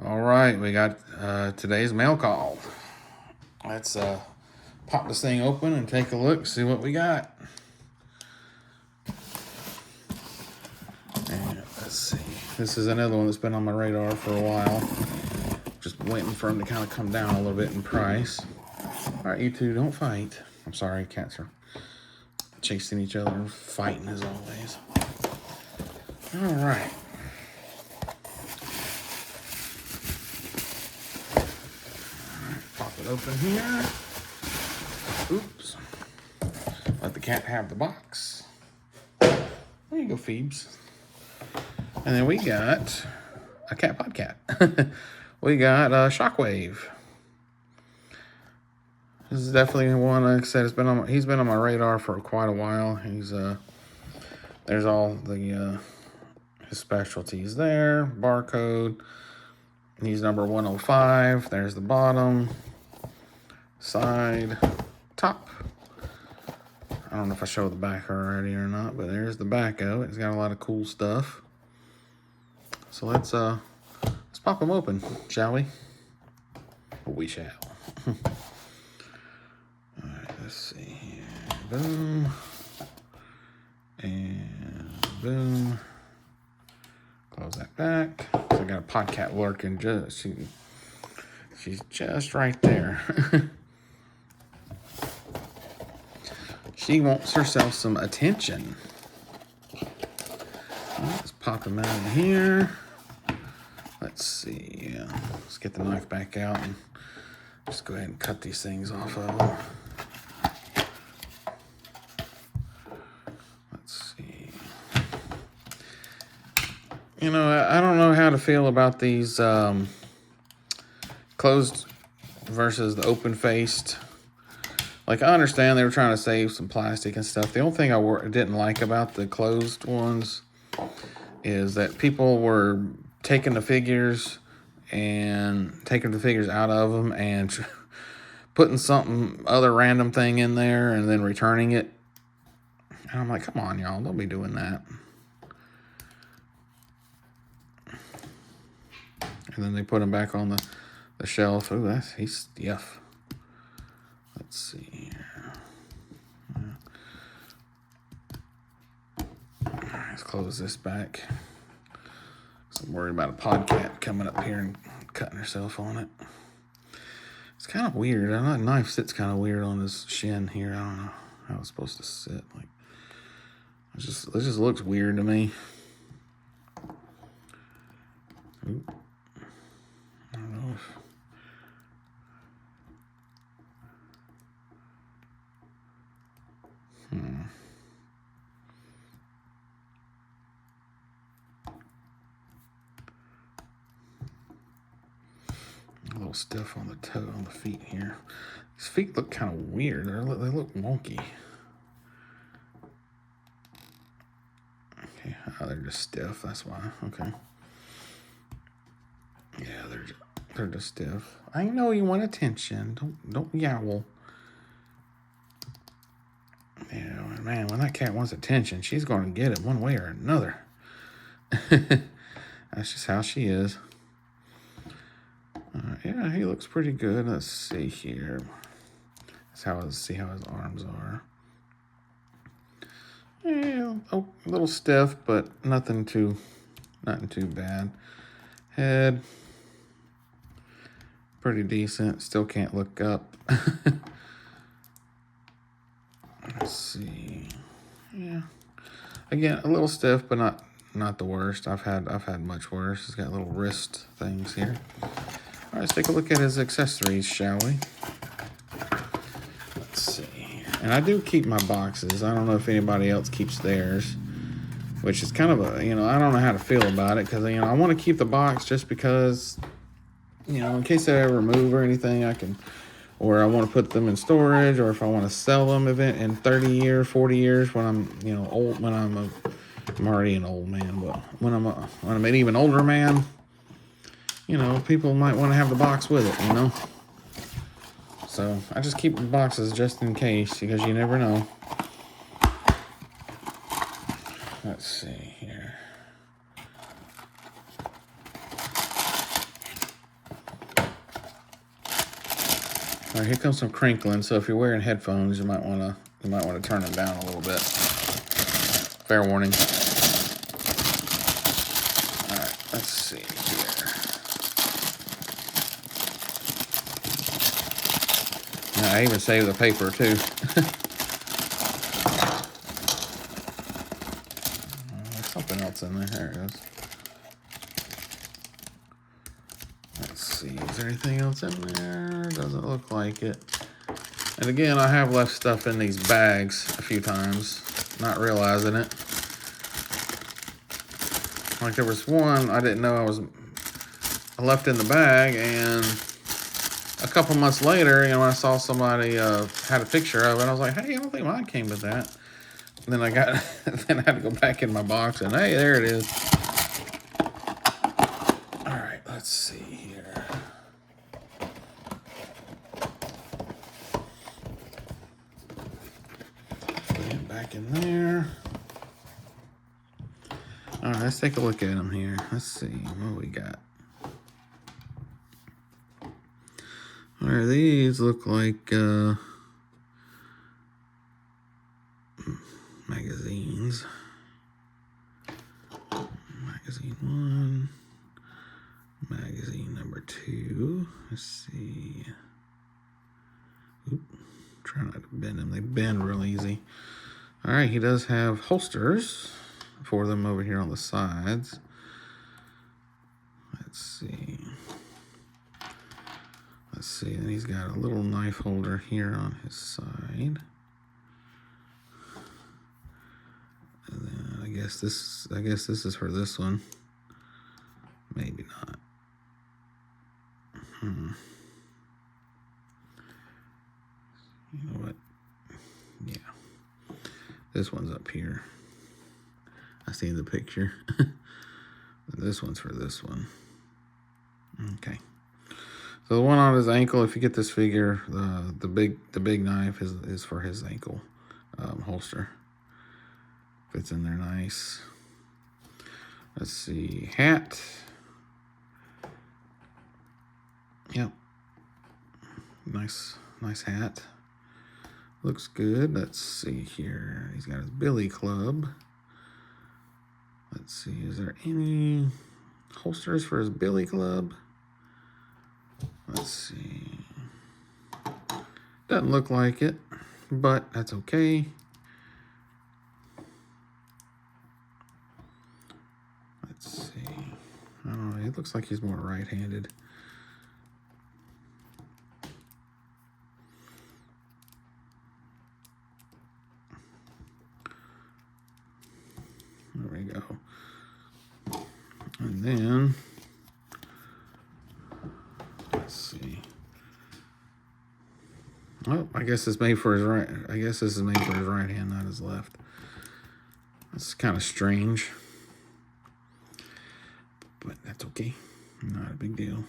All right, we got today's mail call. Let's pop this thing open and take a look, see what we got. And let's see. This is another one that's been on my radar for a while. Just waiting for them to kind of come down a little bit in price. All right, you two, don't fight. I'm sorry, cats are chasing each other, fighting as always. All right. Pop it open here. Oops. Let the cat have the box. There you go, Phoebes. And then we got a cat podcat. We got Shockwave. This is definitely one, like I said, he's been on my radar for quite a while. There's all the his specialties there. Barcode. He's number 105. There's the bottom, side, top. I don't know if I showed the back already or not, but there's the back of it. It's got a lot of cool stuff. So let's pop them open, shall we? We shall. All right, let's see here. Boom. And boom. Close that back. So I got a podcat lurking. She's just right there. She wants herself some attention. Let's pop them out of here. Let's see. Let's get the knife back out and just go ahead and cut these things off of them. Let's see. You know, I don't know how to feel about these closed versus the open-faced. Like, I understand they were trying to save some plastic and stuff. The only thing I didn't like about the closed ones is that people were taking the figures out of them and putting some other random thing in there and then returning it. And I'm like, come on, y'all, don't be doing that. And then they put them back on the shelf. Ooh, he's stiff. Let's see here. Let's close this back. I'm worried about a podcat coming up here and cutting herself on it. It's kind of weird. I know the knife sits kind of weird on his shin here. I don't know how it's supposed to sit. Like, it just looks weird to me. Ooh. I don't know if... A little stiff on the feet here. These feet look kind of weird. They look wonky. Okay, they're just stiff. That's why. Okay. Yeah, they're just stiff. I know you want attention. Don't yowl. Yeah, man, when that cat wants attention, she's going to get it one way or another. That's just how she is. Yeah, he looks pretty good. Let's see here. Let's see how his arms are. Yeah, a little stiff, but nothing too bad. Head, pretty decent. Still can't look up. Let's see. Yeah, again, a little stiff, but not the worst. I've had much worse. He's got little wrist things here. All right, let's take a look at his accessories, shall we? Let's see. And I do keep my boxes. I don't know if anybody else keeps theirs, which is kind of I don't know how to feel about it, because, I want to keep the box just because, in case I ever move or anything, or I want to put them in storage, or if I want to sell them in 30 years, 40 years, when I'm, old, I'm already an old man, but when I'm an even older man, people might want to have the box with it, So I just keep the boxes just in case, because you never know. Let's see here. All right, here comes some crinkling. So if you're wearing headphones, you might want to turn them down a little bit. Fair warning. All right, let's see here. Now, I even saved the paper too. There's something else in there. There it is. Let's see. Is there anything else in there? Doesn't look like it. And again, I have left stuff in these bags a few times, not realizing it. Like there was one I didn't know I left in the bag, and a couple months later, when I saw somebody had a picture of it, I was like, hey, I don't think mine came with that. And then then I had to go back in my box, and hey, there it is. All right, let's see here. Put it back in there. All right, let's take a look at them here. Let's see what we got. All right, these look like magazines. Magazine 1, magazine number 2. Let's see. Oop, try not to bend them. They bend real easy. All right, he does have holsters for them over here on the sides. Let's see. Let's see, and he's got a little knife holder here on his side. And then I guess this is for this one. Maybe not. You know what? Yeah. This one's up here. I see the picture. This one's for this one. Okay. So the one on his ankle, if you get this figure, the big knife is for his ankle holster. Fits in there nice. Let's see, hat. Yep. Nice hat. Looks good. Let's see here. He's got his billy club. Let's see, is there any holsters for his billy club? Let's see. Doesn't look like it, but that's okay. Let's see. I don't know, it looks like he's more right-handed. There we go. And then, let's see. Oh, I guess it's made for his right. I guess this is made for his right hand, not his left. That's kind of strange, but that's okay. Not a big deal.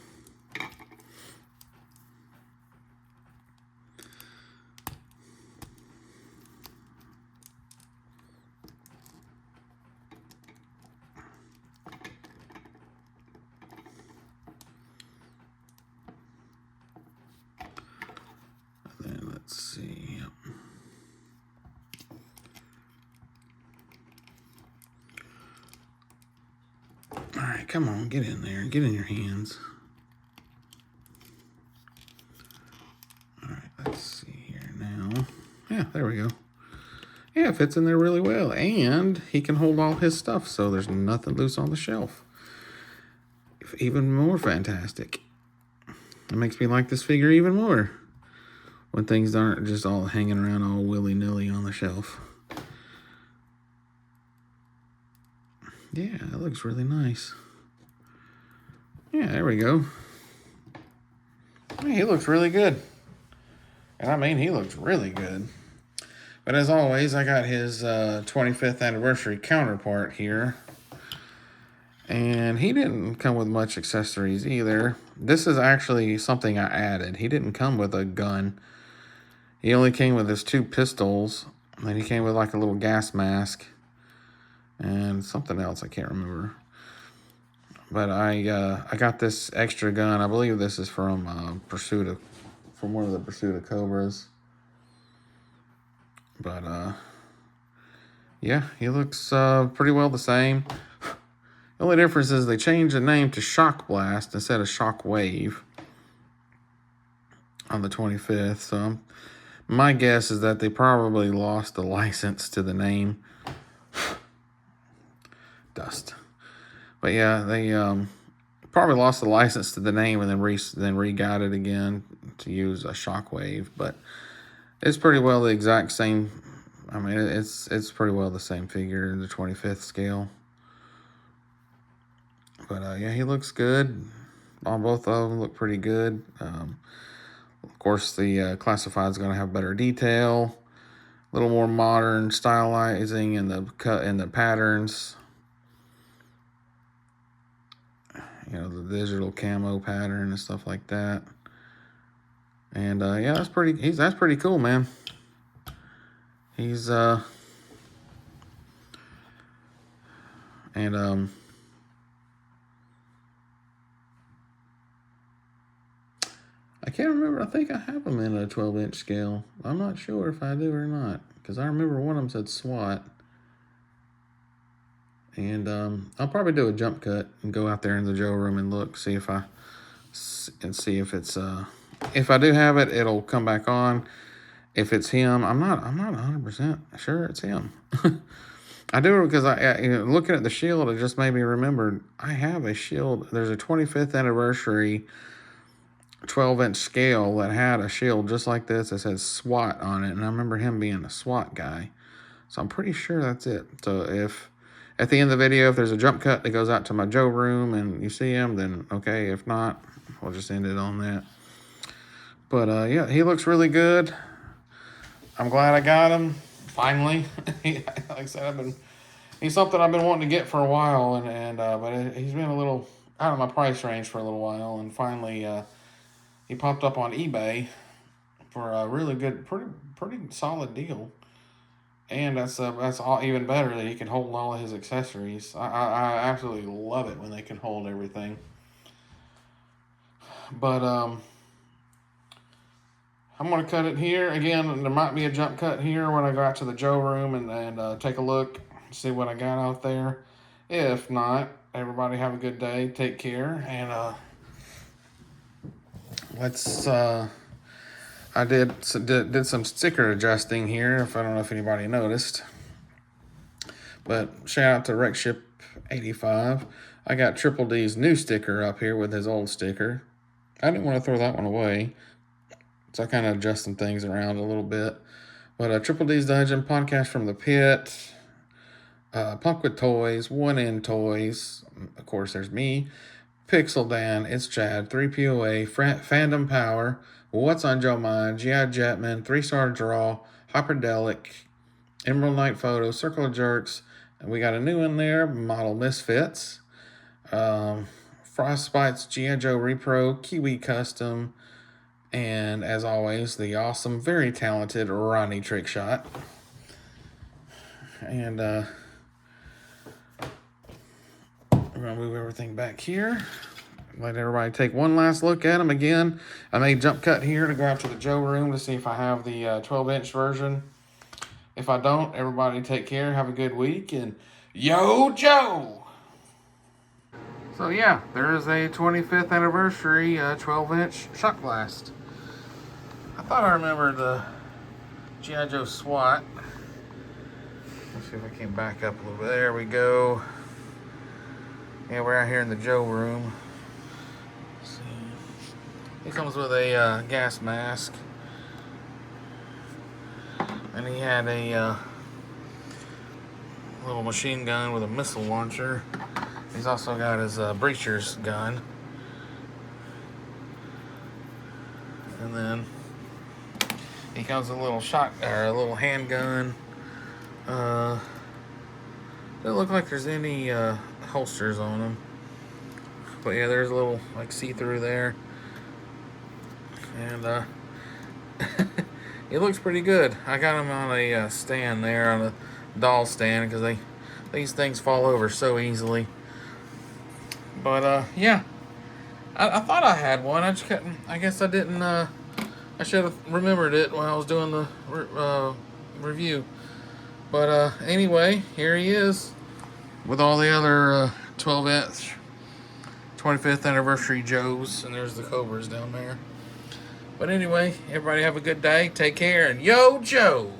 Let's see. Yep. All right, come on, get in there. Get in your hands. All right, let's see here now. Yeah, there we go. Yeah, it fits in there really well. And he can hold all his stuff, so there's nothing loose on the shelf. Even more fantastic. It makes me like this figure even more when things aren't just all hanging around all willy-nilly on the shelf. Yeah, it looks really nice. Yeah, there we go. He looks really good. And I mean, he looks really good. But as always, I got his 25th anniversary counterpart here. And he didn't come with much accessories either. This is actually something I added. He didn't come with a gun. He only came with his 2 pistols. And he came with like a little gas mask. And something else, I can't remember. But I got this extra gun. I believe this is from Pursuit of from one of the Pursuit of Cobras. But yeah, he looks pretty well the same. The only difference is they changed the name to Shock Blast instead of Shock Wave on the 25th. So my guess is that they probably lost the license to the name. Dust. But yeah, they probably lost the license to the name and then re-got it again to use a Shockwave. But it's pretty well the exact same. I mean, it's pretty well the same figure in the 25th scale. But yeah, he looks good. On both of them look pretty good. Of course, the classified is going to have better detail, a little more modern stylizing in the cut and the patterns. You know, the digital camo pattern and stuff like that. And yeah, that's pretty cool, man. He's I can't remember. I think I have them in a 12-inch scale. I'm not sure if I do or not, because I remember one of them said SWAT. And I'll probably do a jump cut and go out there in the Joe room and look, see if it's if I do have it, it'll come back on. If it's him, I'm not 100% sure it's him. I do, because looking at the shield, it just made me remember I have a shield. There's a 25th anniversary 12-inch scale that had a shield just like this that says SWAT on it, and I remember him being a SWAT guy. So I'm pretty sure that's it. So if at the end of the video, if there's a jump cut that goes out to my Joe room and you see him, then okay. If not, we'll just end it on that. But yeah, he looks really good. I'm glad I got him finally. Like I said, he's something I've been wanting to get for a while, but he's been a little out of my price range for a little while, and finally he popped up on eBay for a really good, pretty solid deal. And that's all even better that he can hold all of his accessories. I absolutely love it when they can hold everything. But I'm going to cut it here. Again, there might be a jump cut here when I go out to the Joe room and take a look, see what I got out there. If not, everybody have a good day. Take care. And let's... I did some sticker adjusting here, if I don't know if anybody noticed. But shout out to RecShip85. I got Triple D's new sticker up here with his old sticker. I didn't want to throw that one away, so I kind of adjust some things around a little bit. But Triple D's Dungeon, Podcast from the Pit, Punk with Toys, One End Toys. Of course, there's me, Pixel Dan, It's Chad, 3POA, Fandom Power, What's on Joe Mind, G.I. Jetman, 3-Star Draw, Hyperdelic, Emerald Knight Photo, Circle of Jerks, and we got a new one there, Model Misfits, Frostbite's G.I. Joe Repro, Kiwi Custom, and as always, the awesome, very talented Ronnie Trickshot. And we're going to move everything back here. Let everybody take one last look at them again. I made jump cut here to go out to the Joe room to see if I have the 12-inch version. If I don't, everybody take care. Have a good week. And yo, Joe! So yeah, there is a 25th anniversary 12-inch Shock Blast. I thought I remembered the G.I. Joe SWAT. Let's see if I can back up a little bit. There we go. Yeah, we're out here in the Joe room. He comes with a gas mask, and he had a little machine gun with a missile launcher. He's also got his breachers gun, and then he comes with a little a little handgun. Doesn't look like there's any holsters on him, but yeah, there's a little like see-through there. And it looks pretty good. I got them on a stand there, on a doll stand, because these things fall over so easily. But yeah, I thought I had one. I just couldn't. I guess I didn't I should have remembered it when I was doing the review. But anyway, here he is with all the other 12-inch 25th anniversary Joes, and there's the Cobras down there. But anyway, everybody have a good day. Take care, and yo, Joe!